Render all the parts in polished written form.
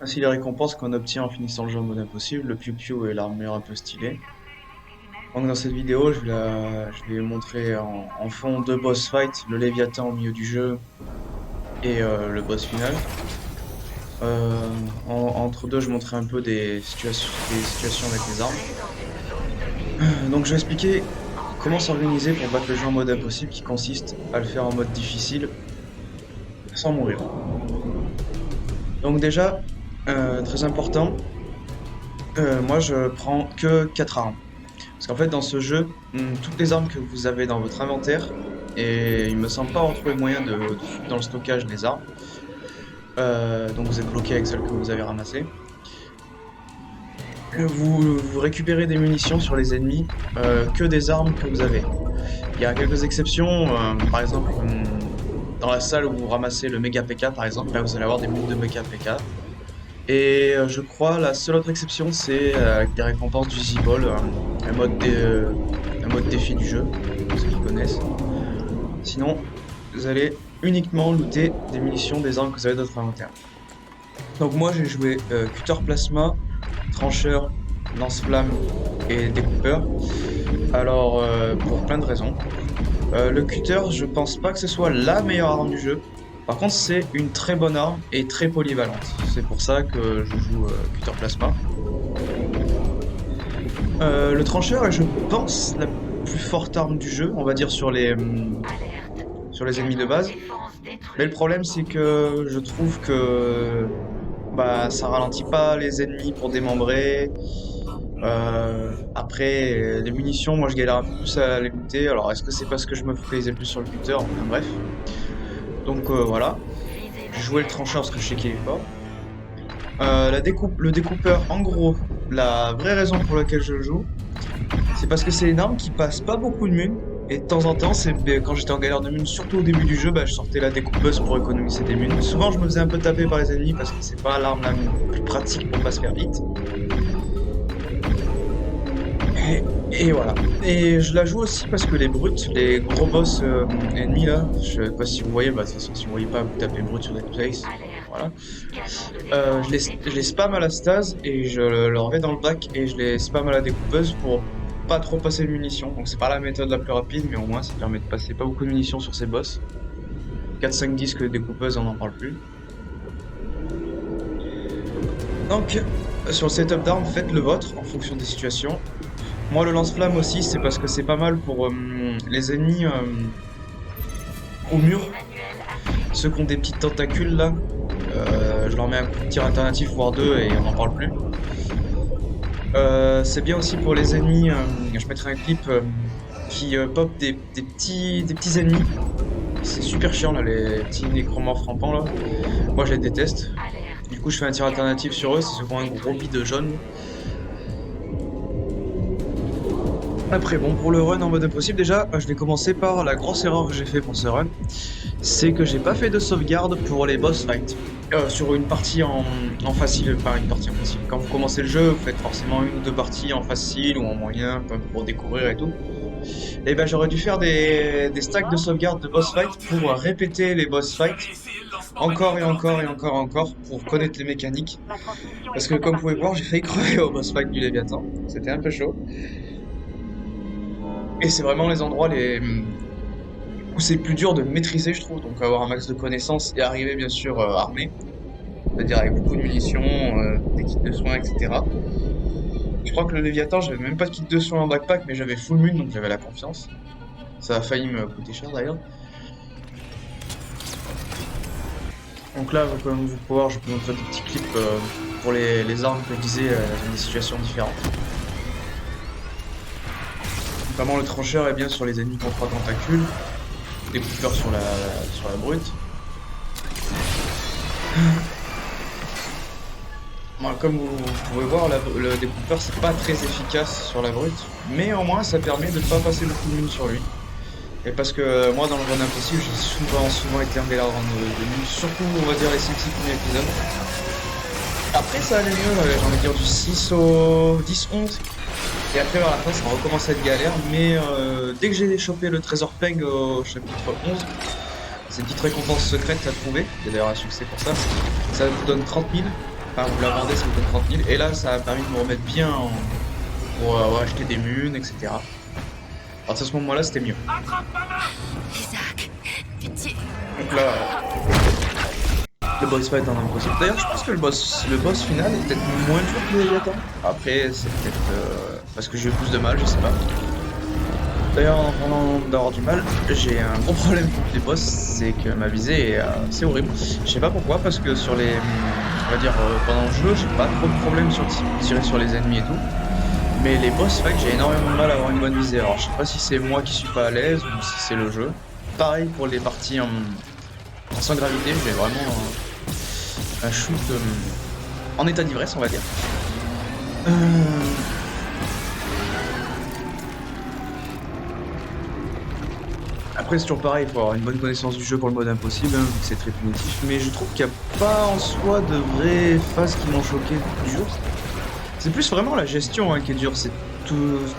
Ainsi les récompenses qu'on obtient en finissant le jeu en mode impossible, le Piu Piu et l'armure un peu stylée. Donc dans cette vidéo, je vais montrer en fond deux boss fights, le Léviathan au milieu du jeu et le boss final. Entre deux, je montrerai un peu des situations avec les armes. Donc je vais expliquer comment s'organiser pour battre le jeu en mode impossible qui consiste à le faire en mode difficile sans mourir. Donc déjà, très important, moi je prends que 4 armes. Parce qu'en fait dans ce jeu, toutes les armes que vous avez dans votre inventaire, et il me semble pas retrouver moyen de foutre dans le stockage les armes. Donc vous êtes bloqué avec celles que vous avez ramassées. Vous récupérez des munitions sur les ennemis, que des armes que vous avez. Il y a quelques exceptions, par exemple dans la salle où vous ramassez le méga PK par exemple, là vous allez avoir des boucles de méga PK. Et je crois la seule autre exception c'est avec les récompenses du Z-Ball, un mode défi du jeu, pour ceux qui connaissent. Sinon, vous allez uniquement looter des munitions, des armes que vous avez dans votre inventaire. Donc moi j'ai joué cutter plasma, trancheur, lance-flamme et découpeur. Alors pour plein de raisons. Le cutter, je pense pas que ce soit la meilleure arme du jeu. Par contre, c'est une très bonne arme et très polyvalente. C'est pour ça que je joue cutter plasma. Le trancheur est, je pense, la plus forte arme du jeu, on va dire sur les ennemis de base. Mais le problème, c'est que je trouve que bah, ça ralentit pas les ennemis pour démembrer. Après, les munitions, moi je galère un peu plus à les looter. Alors, est-ce que c'est parce que je me focalisais plus sur le cutter? Enfin, bref. Donc voilà. J'ai joué le trancheur parce que je sais qu'il est fort. Le découpeur, en gros, la vraie raison pour laquelle je le joue, c'est parce que c'est une arme qui passe pas beaucoup de mun. Et de temps en temps, quand j'étais en galère de mun, surtout au début du jeu, bah, je sortais la découpeuse pour économiser des mun. Souvent, je me faisais un peu taper par les ennemis parce que c'est pas l'arme la plus pratique pour pas se faire vite. Et, et voilà. Et je la joue aussi parce que les brutes, les gros boss ennemis là, je sais pas si vous voyez, bah de toute façon si vous voyez pas, vous tapez brut sur Dead Place. Voilà. Je les spam à la stase et je leur mets dans le bac et je les spam à la découpeuse pour pas trop passer de munitions. Donc c'est pas la méthode la plus rapide, mais au moins ça permet de passer pas beaucoup de munitions sur ces boss. 4-5 disques de découpeuse, on n'en parle plus. Donc sur le setup d'armes, faites le vôtre en fonction des situations. Moi, le lance-flamme aussi, c'est parce que c'est pas mal pour les ennemis au mur. Ceux qui ont des petites tentacules là, je leur mets un coup de tir alternatif, voire deux, et on n'en parle plus. C'est bien aussi pour les ennemis, je mettrai un clip qui pop des petits ennemis. C'est super chiant là, les petits nécromorphes rampants là. Moi, je les déteste. Du coup, je fais un tir alternatif sur eux, c'est ceux qui ont un gros bide jaune. Après, bon, pour le run en mode impossible, déjà, je vais commencer par la grosse erreur que j'ai fait pour ce run. C'est que j'ai pas fait de sauvegarde pour les boss fights. Sur une partie en facile, pas une partie en facile. Quand vous commencez le jeu, vous faites forcément une ou deux parties en facile ou en moyen, pour découvrir et tout. Et ben j'aurais dû faire des stacks de sauvegarde de boss fight pour répéter les boss fights encore et encore et encore et encore pour connaître les mécaniques. Parce que comme vous pouvez voir, j'ai failli crever au boss fight du Léviathan. C'était un peu chaud. Et c'est vraiment les endroits où c'est plus dur de maîtriser, je trouve. Donc avoir un max de connaissances et arriver bien sûr armé. C'est-à-dire avec beaucoup de munitions, des kits de soins, etc. Je crois que le Léviathan, j'avais même pas de kit de soins en backpack, mais j'avais full mun, donc j'avais la confiance. Ça a failli me coûter cher d'ailleurs. Donc là, comme vous pouvez voir, je peux montrer des petits clips pour les armes que je disais dans des situations différentes. Notamment le trancheur est bien sur les ennemis qui ont 3 tentacules, des coupeurs sur la brute. Bon, comme vous pouvez voir, le découpeur c'est pas très efficace sur la brute, mais au moins ça permet de pas passer beaucoup de mine sur lui. Et parce que moi dans le run impossible, j'ai souvent été en galère de mine, surtout on va dire les 5-6 premiers épisodes. Après ça allait mieux, j'ai envie de dire du 6 au 10-11. Et après vers la fin ça recommence à être galère, mais dès que j'ai chopé le trésor Peg au chapitre 11, c'est une petite récompense secrète à trouver, c'est d'ailleurs un succès pour ça, ça vous donne 30 000. Enfin, vous la vendez, ça vous coûte 30 000. Et là, ça a permis de me remettre bien pour acheter des munes, etc. À partir de ce moment-là, c'était mieux. Isaac, pitié. Donc là, le boss fight en impossible. D'ailleurs, je pense que le boss final est peut-être moins dur que Léviathan. Après, c'est peut-être parce que j'ai eu plus de mal, je sais pas. D'ailleurs, en parlant d'avoir du mal, j'ai un gros problème contre les boss, c'est que ma visée est assez horrible. Je sais pas pourquoi, parce que sur les, on va dire pendant le jeu, j'ai pas trop de problèmes sur tirer sur les ennemis et tout. Mais les boss fight, j'ai énormément de mal à avoir une bonne visée. Alors, je sais pas si c'est moi qui suis pas à l'aise ou si c'est le jeu. Pareil pour les parties sans gravité, j'ai vraiment un shoot en état d'ivresse, on va dire. Après, c'est toujours pareil, il faut avoir une bonne connaissance du jeu pour le mode impossible, hein, vu que c'est très punitif. Mais je trouve qu'il n'y a pas en soi de vraies phases qui m'ont choqué dur. C'est plus vraiment la gestion qui est dure. C'est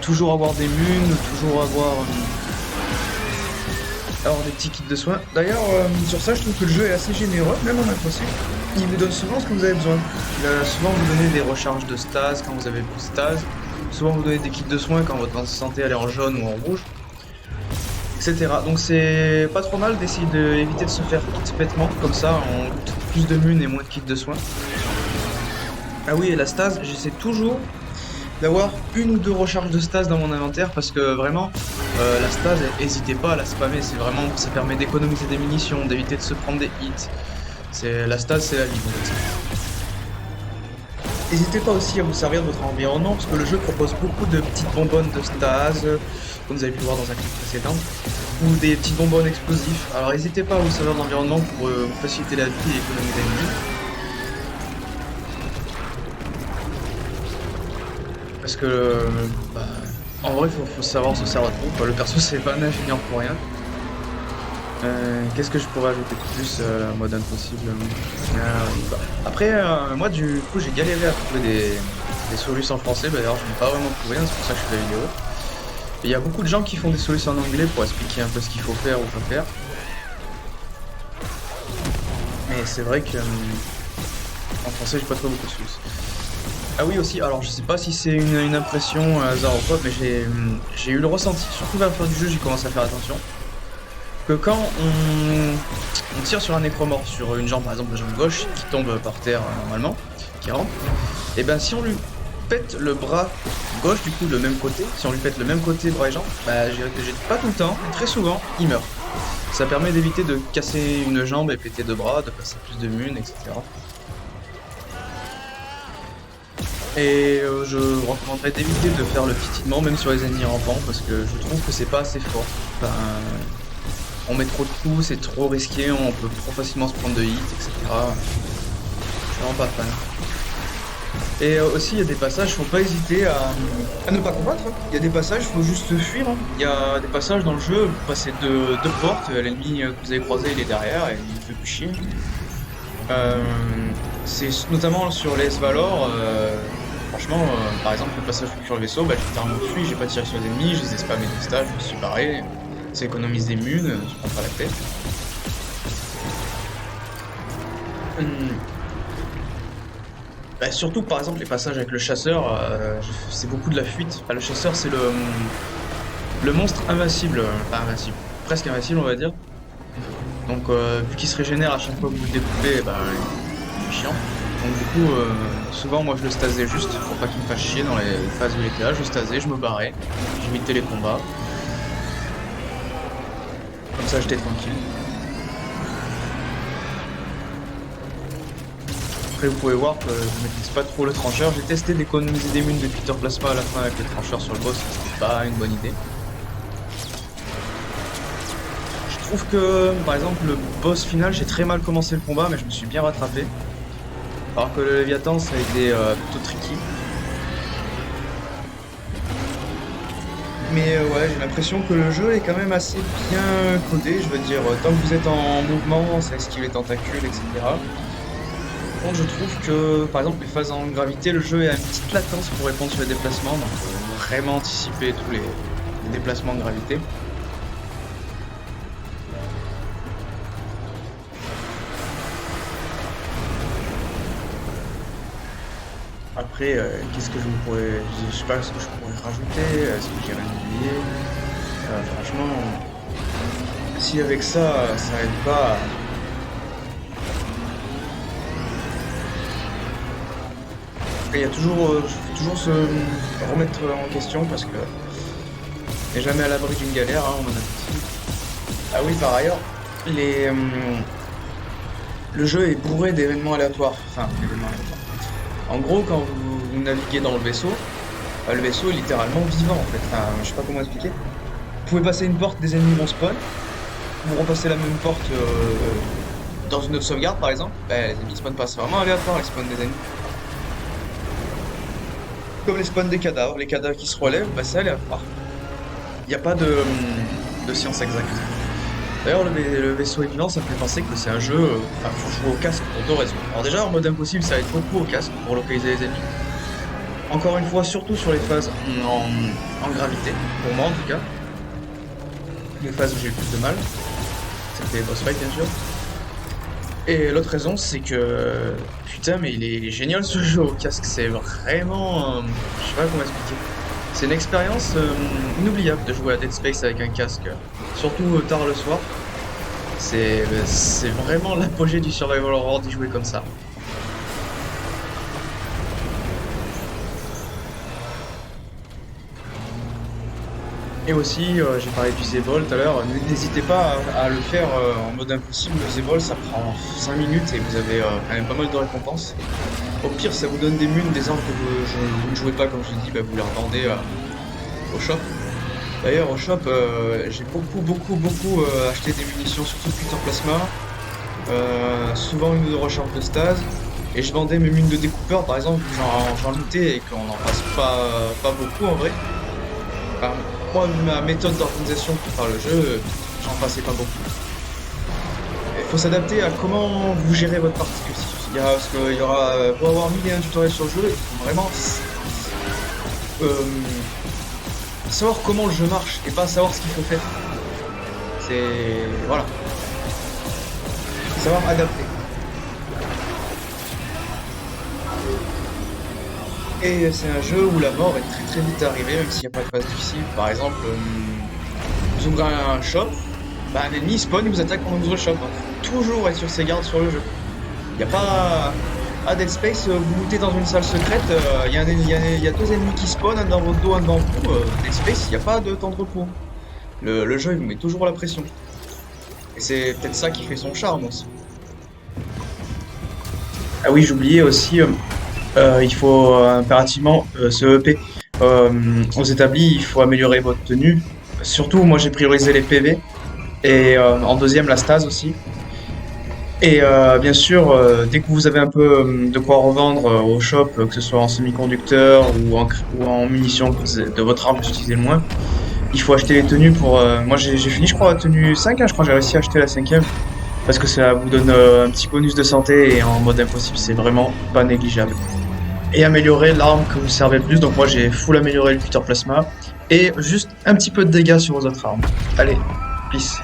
toujours avoir des munes, toujours avoir des petits kits de soins. D'ailleurs, sur ça, je trouve que le jeu est assez généreux, même en impossible. Il vous donne souvent ce que vous avez besoin. Il va souvent vous donner des recharges de stase quand vous avez plus de stase. Souvent vous donner des kits de soins quand votre santé elle est en jaune ou en rouge. Etc. Donc c'est pas trop mal d'essayer d'éviter de se faire hit bêtement, comme ça on coûte plus de munes et moins de kits de soins. Ah oui, et la stase, j'essaie toujours d'avoir une ou deux recharges de stase dans mon inventaire parce que vraiment la stase, n'hésitez pas à la spammer, c'est vraiment, ça permet d'économiser des munitions, d'éviter de se prendre des hits. La stase, c'est la vie. N'hésitez pas aussi à vous servir de votre environnement parce que le jeu propose beaucoup de petites bonbonnes de stase, comme vous avez pu voir dans un clip précédent, ou des petites bonbonnes explosifs. Alors n'hésitez pas à vous servir de l'environnement pour vous faciliter la vie et économiser des munitions. Parce que, en vrai, faut savoir se servir de tout. Le perso, c'est pas un ingénieur pour rien. Qu'est-ce que je pourrais ajouter de plus mode impossible Après, moi, du coup, j'ai galéré à trouver des solutions en français. D'ailleurs, je n'ai pas vraiment trouvé, c'est pour ça que je fais la vidéo. Il y a beaucoup de gens qui font des solutions en anglais pour expliquer un peu ce qu'il faut faire ou pas faire. Mais c'est vrai que en français, j'ai pas trouvé beaucoup de solutions. Ah oui aussi, alors je sais pas si c'est une impression hasard ou quoi, mais j'ai eu le ressenti, surtout vers la fin du jeu, j'ai commencé à faire attention, que quand on tire sur un nécromorphe, sur une jambe par exemple la jambe gauche, qui tombe par terre normalement, qui rentre, et ben si on lui pète le bras gauche du coup le même côté, si on lui pète le même côté bras et jambes, j'ai pas tout le temps, très souvent, il meurt. Ça permet d'éviter de casser une jambe et péter deux bras, de passer plus de munes, etc. Et je recommanderais d'éviter de faire le piétinement même sur les ennemis rampants parce que je trouve que c'est pas assez fort. Enfin, on met trop de coups, c'est trop risqué, on peut trop facilement se prendre de hits, etc. Je suis vraiment pas fan. Et aussi il y a des passages, faut pas hésiter à ne pas combattre. Il y a des passages, faut juste fuir. Il y a des passages dans le jeu, vous passez deux portes, l'ennemi que vous avez croisé il est derrière et il fait plus chier. C'est notamment sur les Valor. Franchement, par exemple, le passage sur le vaisseau, j'ai littéralement fui, j'ai pas tiré sur les ennemis, je les ai spammés de stage, je me suis barré. Ça économise des munes, je prends pas la tête. Surtout, par exemple, les passages avec le chasseur, c'est beaucoup de la fuite. Enfin, le chasseur, c'est le monstre invincible, pas invincible, presque invincible, on va dire. Donc, vu qu'il se régénère à chaque fois que vous le découpez, c'est chiant. Donc du coup, souvent moi je le stasais juste pour pas qu'il me fasse chier dans les phases où il était là, je le stasais, je me barrais, j'imitais les combats. Comme ça j'étais tranquille. Après vous pouvez voir que je maîtrise pas trop le trancheur, j'ai testé d'économiser des munes de Peter Plasma à la fin avec le trancheur sur le boss, c'était pas une bonne idée. Je trouve que par exemple le boss final, j'ai très mal commencé le combat mais je me suis bien rattrapé. Alors que le Léviathan ça a été plutôt tricky. Mais ouais, j'ai l'impression que le jeu est quand même assez bien codé, je veux dire, tant que vous êtes en mouvement, ça esquive les tentacules, etc. Donc je trouve que, par exemple, les phases en gravité, le jeu a une petite latence pour répondre sur les déplacements, donc faut vraiment anticiper tous les déplacements de gravité. Après, qu'est-ce que je pourrais... Je sais pas ce que je pourrais rajouter, est-ce que j'ai rien oublié? Franchement, si avec ça, ça aide pas... Il y a toujours se remettre en question parce que on n'est jamais à l'abri d'une galère, hein, on en a dit. Ah oui, par ailleurs, le jeu est bourré d'événements aléatoires. Enfin, d'événements aléatoires. En gros, quand vous naviguez dans le vaisseau est littéralement vivant en fait. Enfin, je sais pas comment expliquer. Vous pouvez passer une porte, des ennemis vont spawn. Vous repassez la même porte dans une autre sauvegarde par exemple. Ben, les ennemis spawnent pas. C'est vraiment aléatoire les spawns des ennemis. Comme les spawns des cadavres. Les cadavres qui se relèvent, ben, c'est aléatoire. Il n'y a pas de science exacte. D'ailleurs, le vaisseau est vivant, ça me fait penser que c'est un jeu. Enfin, faut jouer au casque pour deux raisons. Alors, déjà, en mode impossible, ça va être beaucoup au casque pour localiser les ennemis. Encore une fois, surtout sur les phases en gravité, pour moi en tout cas. Les phases où j'ai le plus de mal. C'était les boss fights, bien sûr. Et l'autre raison, c'est que. Putain, mais il est génial ce jeu au casque, c'est vraiment. Je sais pas comment expliquer. C'est une expérience inoubliable de jouer à Dead Space avec un casque, surtout tard le soir. C'est vraiment l'apogée du survival horror d'y jouer comme ça. Et aussi, j'ai parlé du Z-Ball tout à l'heure, n'hésitez pas à le faire en mode impossible. Le Z-Ball, ça prend 5 minutes et vous avez quand même pas mal de récompenses. Au pire, ça vous donne des munes, des armes que vous ne jouez pas, comme je l'ai dit, bah, vous les revendez au shop. D'ailleurs, au shop, j'ai beaucoup acheté des munitions, surtout Peter Plasma, souvent une de recharge de stase, et je vendais mes mines de découpeur, par exemple, j'en lootais et qu'on n'en passe pas beaucoup en vrai. Enfin, moi, ma méthode d'organisation pour faire le jeu, j'en passais pas beaucoup. Il faut s'adapter à comment vous gérez votre partie aussi. Parce qu'il y aura, pour avoir 1001 tutoriels sur le jeu, il faut vraiment savoir comment le jeu marche et pas savoir ce qu'il faut faire. C'est... voilà. Savoir adapter. Et c'est un jeu où la mort est très vite arrivée, même s'il n'y a pas de phase difficile. Par exemple, vous ouvrez un shop, bah, un ennemi spawn et vous attaque pendant que vous ouvrez le shop. Donc, faut toujours être sur ses gardes sur le jeu. Il n'y a pas... À Dead Space, vous lootez dans une salle secrète, il y a deux ennemis qui spawnent, un dans votre dos, un dans vous. Dead Space, il n'y a pas de temps de repos. Le jeu, il vous met toujours la pression. Et c'est peut-être ça qui fait son charme aussi. Ah oui, j'oubliais aussi, il faut impérativement se EP. Aux établis, il faut améliorer votre tenue. Surtout, moi j'ai priorisé les PV. Et en deuxième, la stase aussi. Et bien sûr, dès que vous avez un peu de quoi revendre au shop, que ce soit en semi-conducteur ou en munitions de votre arme que vous utilisez le moins, il faut acheter les tenues pour... moi j'ai fini je crois la tenue 5, hein, je crois que j'ai réussi à acheter la 5ème, parce que ça vous donne un petit bonus de santé et en mode impossible c'est vraiment pas négligeable. Et améliorer l'arme que vous servez le plus, donc moi j'ai full amélioré le Peter Plasma, et juste un petit peu de dégâts sur vos autres armes. Allez, peace.